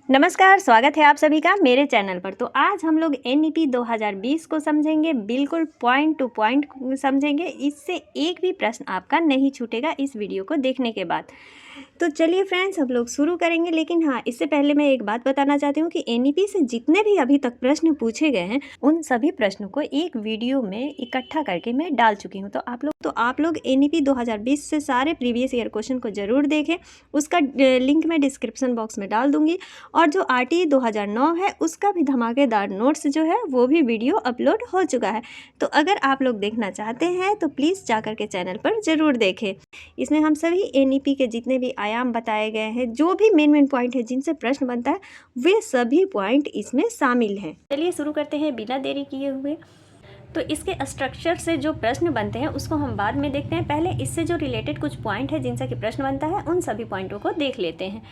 नमस्कार, स्वागत है आप सभी का मेरे चैनल पर। तो आज हम लोग एनईपी 2020 को समझेंगे, बिल्कुल पॉइंट टू पॉइंट समझेंगे। इससे एक भी प्रश्न आपका नहीं छूटेगा इस वीडियो को देखने के बाद। तो चलिए फ्रेंड्स, हम लोग शुरू करेंगे। लेकिन हाँ, इससे पहले मैं एक बात बताना चाहती हूँ कि एनईपी से जितने भी अभी तक प्रश्न पूछे गए हैं उन सभी प्रश्नों को एक वीडियो में इकट्ठा करके मैं डाल चुकी हूँ। तो आप लोग एनईपी 2020 से सारे प्रीवियस ईयर क्वेश्चन को ज़रूर देखें। उसका लिंक मैं डिस्क्रिप्शन बॉक्स में डाल दूँगी। और जो आरटीई 2009 है उसका भी धमाकेदार नोट्स जो है वो भी वीडियो अपलोड हो चुका है। तो अगर आप लोग देखना चाहते हैं तो प्लीज़ जाकर के चैनल पर ज़रूर देखें। इसमें हम सभी एनईपी के जितने भी आयाम बताए गए हैं, जो भी मेन पॉइंट है जिनसे प्रश्न बनता है, वे सभी पॉइंट इसमें शामिल हैं। चलिए शुरू करते हैं बिना देरी किए हुए। तो इसके स्ट्रक्चर से जो प्रश्न बनते हैं उसको हम बाद में देखते हैं। पहले इससे जो रिलेटेड कुछ पॉइंट है जिनसे कि प्रश्न बनता है उन सभी पॉइंटों को देख लेते हैं।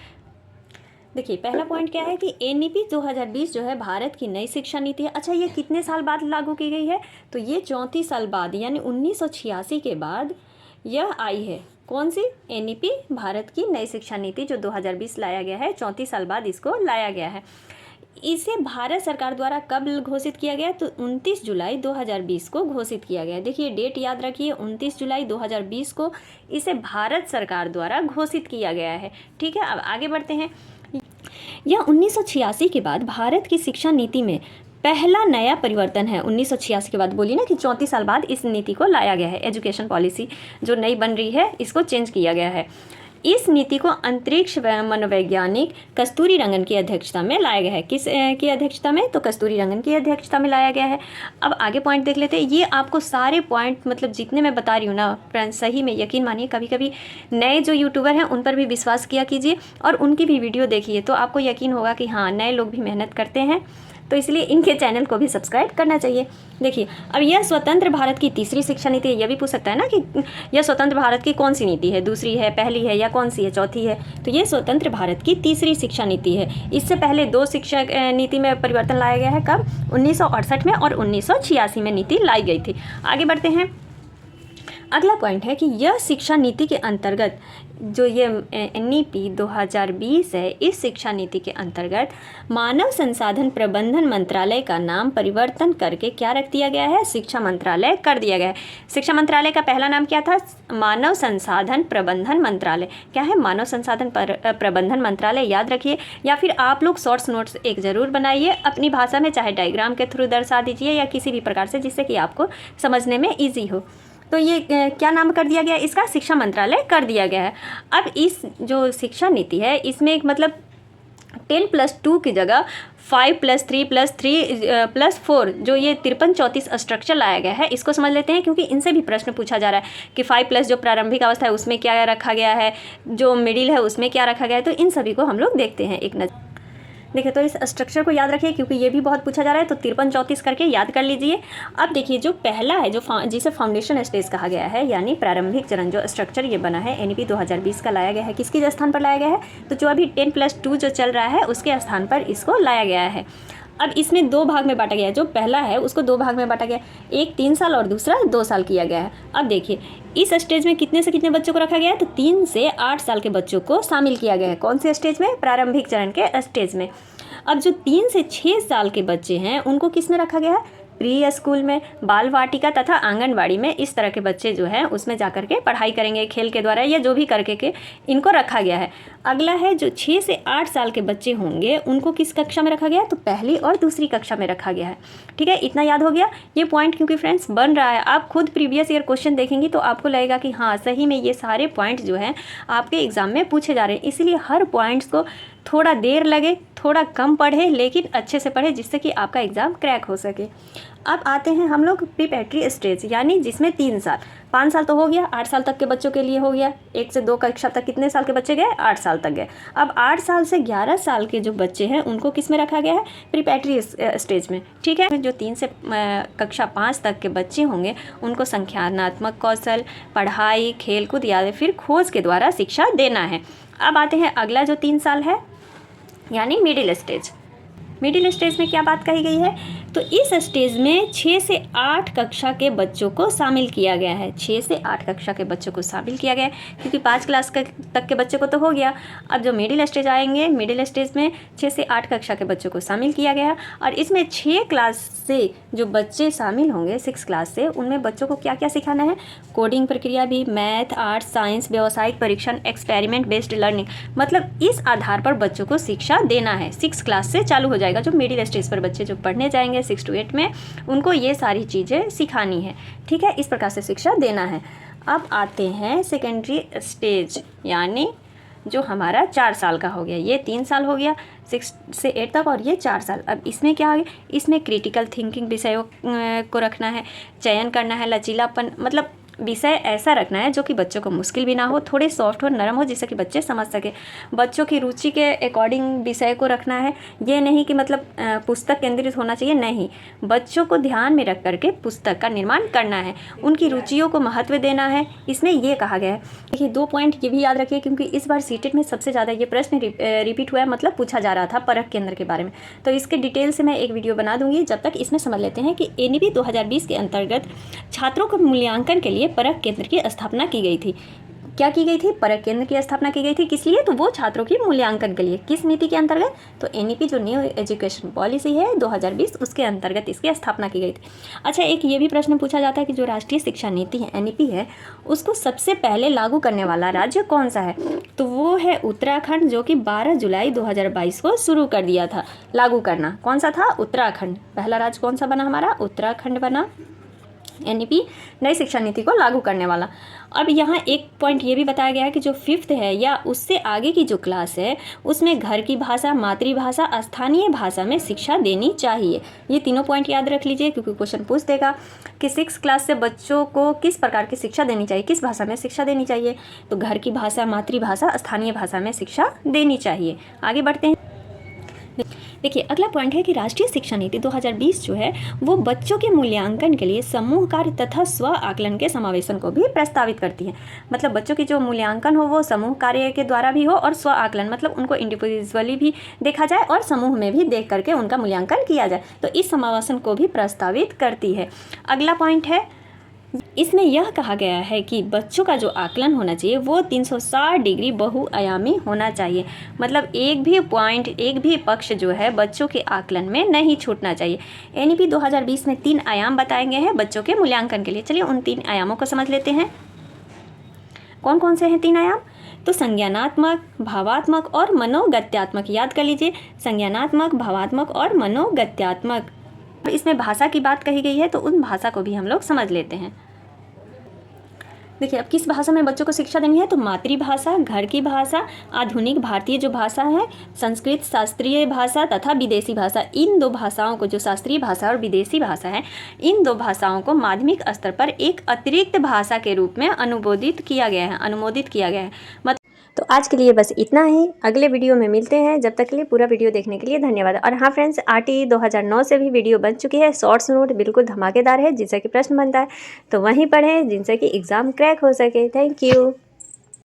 देखिए, पहला पॉइंट क्या है कि एनईपी 2020 जो है भारत की नई शिक्षा नीति है। अच्छा, ये कितने साल बाद लागू की गई है? तो ये 34 साल बाद, यानी 1986 के बाद यह आई है। कौन सी? एनईपी, भारत की नई शिक्षा नीति जो 2020 लाया गया है। 34 साल बाद इसको लाया गया है। इसे भारत सरकार द्वारा कब घोषित किया गया? तो 29 जुलाई 2020 को घोषित किया गया। देखिए, डेट याद रखिए, 29 जुलाई 2020 को इसे भारत सरकार द्वारा घोषित किया गया है। ठीक है, अब आगे बढ़ते हैं। यह 1986 के बाद भारत की शिक्षा नीति में पहला नया परिवर्तन है। 1986 के बाद, बोली ना कि 34 साल बाद इस नीति को लाया गया है। एजुकेशन पॉलिसी जो नई बन रही है इसको चेंज किया गया है। इस नीति को अंतरिक्ष मनोवैज्ञानिक कस्तूरी रंगन की अध्यक्षता में लाया गया है। किस की अध्यक्षता में? तो कस्तूरी रंगन की अध्यक्षता में लाया गया है। अब आगे पॉइंट देख लेते हैं। ये आपको सारे पॉइंट, मतलब जितने मैं बता रही हूँ ना फ्रेंड्स, सही में यकीन मानिए, कभी कभी नए जो यूट्यूबर हैं उन पर भी विश्वास किया कीजिए और उनकी भी वीडियो देखिए, तो आपको यकीन होगा कि हाँ, नए लोग भी मेहनत करते हैं, तो इसलिए इनके चैनल को भी सब्सक्राइब करना चाहिए। देखिए, अब यह स्वतंत्र भारत की तीसरी शिक्षा नीति है। यह भी पूछ सकता है ना कि यह स्वतंत्र भारत की कौन सी नीति है? दूसरी है, पहली है, या कौन सी है, चौथी है? तो ये स्वतंत्र भारत की तीसरी शिक्षा नीति है। इससे पहले 2 शिक्षा नीति में परिवर्तन लाया गया है। कब? 1968 में और 1986 में नीति लाई गई थी। आगे बढ़ते हैं। अगला पॉइंट है कि यह शिक्षा नीति के अंतर्गत, जो ये एनईपी 2020 है, इस शिक्षा नीति के अंतर्गत मानव संसाधन प्रबंधन मंत्रालय का नाम परिवर्तन करके क्या रख दिया गया है? शिक्षा मंत्रालय कर दिया गया है। शिक्षा मंत्रालय का पहला नाम क्या था? मानव संसाधन प्रबंधन मंत्रालय। क्या है? मानव संसाधन प्रबंधन मंत्रालय, याद रखिए। या फिर आप लोग शॉर्ट्स नोट्स एक ज़रूर बनाइए अपनी भाषा में, चाहे डायग्राम के थ्रू दर्शा दीजिए या किसी भी प्रकार से, जिससे कि आपको समझने में ईजी हो। तो ये क्या नाम कर दिया गया? इसका शिक्षा मंत्रालय कर दिया गया है। अब इस जो शिक्षा नीति है इसमें एक मतलब 10+2 की जगह 5+3+3+4 जो ये 53-34 स्ट्रक्चर लाया गया है, इसको समझ लेते हैं, क्योंकि इनसे भी प्रश्न पूछा जा रहा है कि 5+ जो प्रारंभिक अवस्था है उसमें क्या रखा गया है, जो मिडिल है उसमें क्या रखा गया है। तो इन सभी को हम लोग देखते हैं एक नज़र। देखिए, तो इस स्ट्रक्चर को याद रखिए क्योंकि ये भी बहुत पूछा जा रहा है, तो 53-34 करके याद कर लीजिए। अब देखिए, जो पहला है, जो जिसे फाउंडेशन स्टेज कहा गया है, यानी प्रारंभिक चरण, जो स्ट्रक्चर ये बना है एनईपी 2020 का लाया गया है, किसके स्थान पर लाया गया है? तो जो अभी 10+2 जो चल रहा है उसके स्थान पर इसको लाया गया है। अब इसमें 2 भाग में बांटा गया है। जो पहला है उसको 2 भाग में बांटा गया, एक 3 साल और दूसरा 2 साल किया गया है। अब देखिए, इस स्टेज में कितने से कितने बच्चों को रखा गया है? तो 3 से 8 साल के बच्चों को शामिल किया गया है। कौन से स्टेज में? प्रारंभिक चरण के स्टेज में। अब जो 3 से 6 साल के बच्चे हैं उनको किस में रखा गया है? प्री स्कूल में, बाल वाटिका तथा आंगनबाड़ी में। इस तरह के बच्चे जो हैं उसमें जाकर के पढ़ाई करेंगे, खेल के द्वारा या जो भी करके के इनको रखा गया है। अगला है, जो 6 से 8 साल के बच्चे होंगे उनको किस कक्षा में रखा गया है? तो पहली और दूसरी कक्षा में रखा गया है। ठीक है, इतना याद हो गया ये पॉइंट, क्योंकि फ्रेंड्स बन रहा है। आप खुद प्रीवियस ईयर क्वेश्चन देखेंगी तो आपको लगेगा कि हाँ, सही में ये सारे पॉइंट जो हैं आपके एग्जाम में पूछे जा रहे हैं। इसीलिए हर पॉइंट्स को थोड़ा देर लगे, थोड़ा कम पढ़े, लेकिन अच्छे से पढ़े, जिससे कि आपका एग्ज़ाम क्रैक हो सके। अब आते हैं हम लोग प्रीपैरेटरी स्टेज, यानी जिसमें 3 साल, 5 साल तो हो गया, 8 साल तक के बच्चों के लिए हो गया। 1 से 2 कक्षा तक कितने साल के बच्चे गए? 8 साल तक गए। अब 8 साल से 11 साल के जो बच्चे हैं उनको किस में रखा गया है? प्रीपैरेटरी स्टेज में। ठीक है, जो 3 से कक्षा 5 तक के बच्चे होंगे उनको संख्यानात्मक कौशल, पढ़ाई, खेलकूद या फिर खोज के द्वारा शिक्षा देना है। अब आते हैं अगला जो 3 साल है, यानी मिडिल स्टेज। मिडिल स्टेज में क्या बात कही गई है तो इस स्टेज में 6 से 8 कक्षा के बच्चों को शामिल किया गया है। 6 से 8 कक्षा के बच्चों को शामिल किया गया है, क्योंकि 5 क्लास तक के बच्चों को तो हो गया। अब जो मिडिल स्टेज आएंगे, मिडिल स्टेज में 6 से 8 कक्षा के बच्चों को शामिल किया गया है। और इसमें 6 क्लास से जो बच्चे शामिल होंगे, 6 क्लास से, उनमें बच्चों को क्या क्या सिखाना है? कोडिंग प्रक्रिया भी, मैथ, आर्ट्स, साइंस, व्यावसायिक परीक्षण, एक्सपेरिमेंट बेस्ड लर्निंग, मतलब इस आधार पर बच्चों को शिक्षा देना है। 6 क्लास से चालू हो जाएगा। जो मिडिल स्टेज पर बच्चे जो पढ़ने जाएंगे 6 to 8 में, उनको ये सारी चीज़ें सिखानी है। ठीक है, इस प्रकार से शिक्षा देना है। अब आते हैं सेकेंडरी स्टेज, यानी जो हमारा 4 साल का हो गया, ये 3 साल हो गया 6 से 8 तक, और ये 4 साल। अब इसमें क्या आ गया? इसमें क्रिटिकल थिंकिंग विषयों को रखना है, चयन करना है, लचीलापन, मतलब विषय ऐसा रखना है जो कि बच्चों को मुश्किल भी ना हो, थोड़े सॉफ्ट हो, नरम हो, जिससे कि बच्चे समझ सके। बच्चों की रुचि के अकॉर्डिंग विषय को रखना है। ये नहीं कि मतलब पुस्तक केंद्रित होना चाहिए, नहीं, बच्चों को ध्यान में रख करके पुस्तक का निर्माण करना है, उनकी रुचियों को महत्व देना है, इसमें ये कहा गया है। देखिए 2 पॉइंट ये भी याद रखिए, क्योंकि इस बार सीटेट में सबसे ज़्यादा ये प्रश्न रिपीट हुआ है, मतलब पूछा जा रहा था परख केंद्र के बारे में। तो इसके डिटेल से मैं एक वीडियो बना दूंगी। जब तक इसमें समझ लेते हैं कि NEP 2020 के अंतर्गत छात्रों को मूल्यांकन के लिए परख केंद्र की स्थापना की गई थी। क्या की गई थी? परख केंद्र की स्थापना की गई थी। किस लिए? तो वो छात्रों की मूल्यांकन के लिए। किस नीति के अंतर्गत? तो NEP जो न्यू एजुकेशन पॉलिसी है 2020, उसके अंतर्गत इसकी स्थापना की गई थी। अच्छा, एक ये भी प्रश्न पूछा जाता है कि जो राष्ट्रीय शिक्षा नीति है NEP है, उसको सबसे पहले लागू करने वाला राज्य कौन सा है? तो वो है उत्तराखंड, जो कि 12 जुलाई 2022 को शुरू कर दिया था लागू करना। कौन सा था? उत्तराखंड। पहला राज्य कौन सा बना हमारा? उत्तराखंड बना NEP नई शिक्षा नीति को लागू करने वाला। अब यहाँ एक पॉइंट ये भी बताया गया है कि जो 5th है या उससे आगे की जो क्लास है, उसमें घर की भाषा, मातृभाषा, स्थानीय भाषा में शिक्षा देनी चाहिए। ये तीनों पॉइंट याद रख लीजिए, क्योंकि क्वेश्चन पूछ देगा कि 6 क्लास से बच्चों को किस प्रकार की शिक्षा देनी चाहिए, किस भाषा में शिक्षा देनी चाहिए। तो घर की भाषा, मातृभाषा, स्थानीय भाषा में शिक्षा देनी चाहिए। आगे बढ़ते हैं। देखिए अगला पॉइंट है कि राष्ट्रीय शिक्षा नीति 2020 जो है वो बच्चों के मूल्यांकन के लिए समूह कार्य तथा स्व आकलन के समावेशन को भी प्रस्तावित करती है। मतलब बच्चों की जो मूल्यांकन हो वो समूह कार्य के द्वारा भी हो, और स्व आकलन मतलब उनको इंडिविजुअली भी देखा जाए और समूह में भी देख करके उनका मूल्यांकन किया जाए। तो इस समावेशन को भी प्रस्तावित करती है। अगला पॉइंट है, इसमें यह कहा गया है कि बच्चों का जो आकलन होना चाहिए वो 360 डिग्री बहुआयामी होना चाहिए। मतलब एक भी पॉइंट, एक भी पक्ष जो है बच्चों के आकलन में नहीं छूटना चाहिए। NEP 2020 में 3 आयाम बताए गए हैं बच्चों के मूल्यांकन के लिए। चलिए उन 3 आयामों को समझ लेते हैं। कौन कौन से हैं 3 आयाम? तो संज्ञानात्मक, भावात्मक और मनोगत्यात्मक। याद कर लीजिए, संज्ञानात्मक, भावात्मक और मनोगत्यात्मक। इसमें भाषा की बात कही गई है, तो उन भाषा को भी हम लोग समझ लेते हैं। देखिए अब किस भाषा में बच्चों को शिक्षा देनी है? तो मातृभाषा, घर की भाषा, आधुनिक भारतीय जो भाषा है, संस्कृत शास्त्रीय भाषा तथा विदेशी भाषा। इन 2 भाषाओं को, जो शास्त्रीय भाषा और विदेशी भाषा है, इन 2 भाषाओं को माध्यमिक स्तर पर एक अतिरिक्त भाषा के रूप में अनुमोदित किया गया है। तो आज के लिए बस इतना ही। अगले वीडियो में मिलते हैं। जब तक के लिए पूरा वीडियो देखने के लिए धन्यवाद। और हाँ फ्रेंड्स, RTE 2009 से भी वीडियो बन चुकी है। शॉर्ट्स नोट बिल्कुल धमाकेदार है, जिससे कि प्रश्न बनता है तो वहीं पढ़ें, जिनसे कि एग्ज़ाम क्रैक हो सके। Thank you.